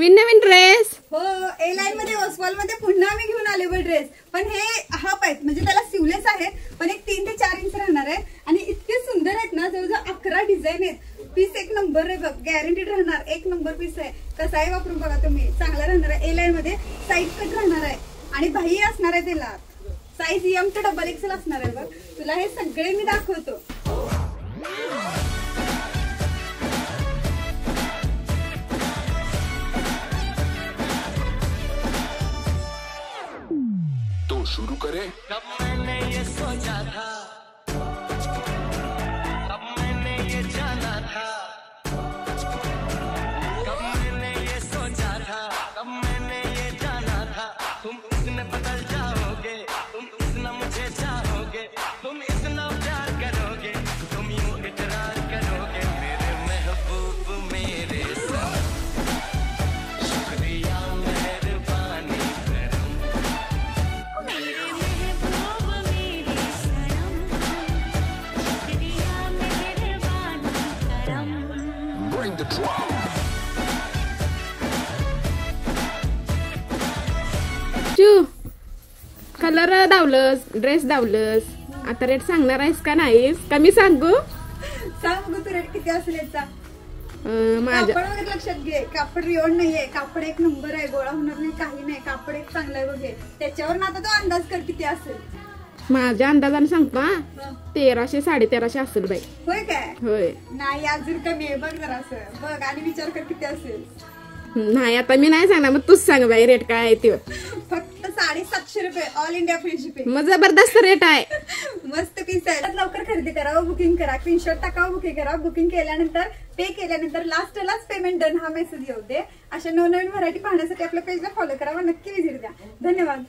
नवीन नवीन dress हो ए line मध्ये ओसवाल मध्ये पुन्हा मी घेऊन आले ड्रेस. पण हे हाफ आहेत म्हणजे त्याला सिवलेस आहेत पण एक 3 ते 4 इंच राहणार आहे आणि इतके सुंदर आहेत ना. जवळजवळ 11 डिझाईन आहेत. पीस एक नंबर आहे बघ, गॅरंटीड राहणार. एक नंबर पीस आहे. कसाही वापरून बघा तुम्ही, चांगला राहणार आहे. ए लाईन मध्ये साईज कट राहणार आहे आणि बाही असणार आहे. त्याला साईज एम ते डबल एक्सेल असणार आहे बघ. तुला हे सगळे मी दाखवतो. तो शुरू करें. कब मैंने ये सोचा था, कब मैंने ये जाना था, कब मैंने ये सोचा था, कब मैंने ये जाना था. तुम इतने बदल जाओगे, तुम इतना मुझे चाहोगे, तुम इतना प्यार करोगे, तुम यूं इकरार करोगे मेरे महबूब मेरे साथ. शुक्रिया मेहरबानी करम. Bring the drum. कलर दावलंस, ड्रेस दावलंस, आता रेट सांगणार आहेस का नाहीस? का मी सांगू? सांग तू रेट किती असेल याचा. माझ्या कापड वगैरे लक्षात घे. कापड रिओन नाहीये. कापड एक नंबर आहे. गोळा होणार नाही, काही नाही. कापड एक चांगलं आहे बघे. त्याच्यावर ना आता तो अंदाज कर किती असेल. माझ्या अंदाजाने सांगतो हा, 1300 1350 असेल बाई. होय काय? होय. नाही अजून कमी आहे बघ जरा असं बघ आणि विचार कर किती असेल. नाही आता मी नाही सांगणार, मग तूच सांग बाई रेट काय आहे ते. फक्त 750 रुपये ऑल इंडिया फ्री शिपिंग. मग जबरदस्त रेट आहे. मस्त पीस आहे. लवकर खरेदी करा, बुकिंग करा, स्क्रीनशॉट टाका, बुकिंग करा. बुकिंग केल्यानंतर पे केल्यानंतर लास्टलाच पेमेंट डन हा मेसेज येऊ दे. अशा नवनवीन व्हरायटी पाहण्यासाठी आपल्या पेजला फॉलो करा व नक्की विजिट द्या. धन्यवाद.